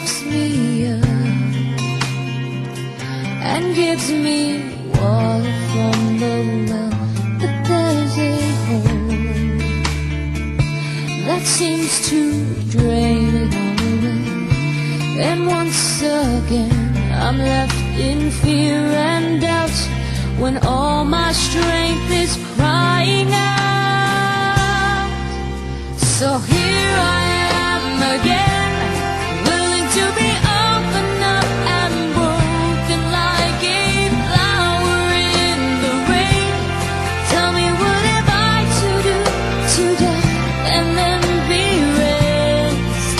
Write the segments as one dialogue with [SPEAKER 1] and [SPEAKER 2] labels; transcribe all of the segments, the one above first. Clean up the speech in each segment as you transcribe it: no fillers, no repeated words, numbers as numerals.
[SPEAKER 1] lifts me up and gives me water from the well. But there's a hole that seems to drain it all away, and once again I'm left in fear and doubt when all my strength is crying out. So here I am again, willing to be open up and broken like a flower in the rain. Tell me, what have I to do to die and then be raised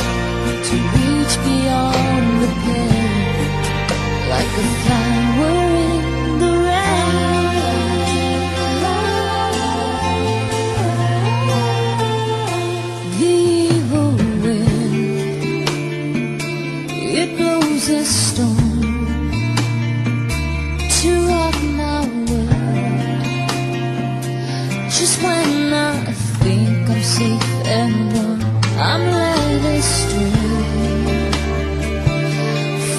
[SPEAKER 1] to reach beyond the pain, like a flower in the rain. The evil wind, it blows a storm to rock my world. Just when I think I'm safe and warm, I'm led astray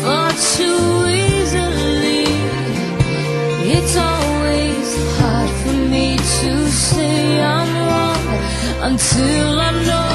[SPEAKER 1] far too easily. It's always hard for me to say I'm wrong until I know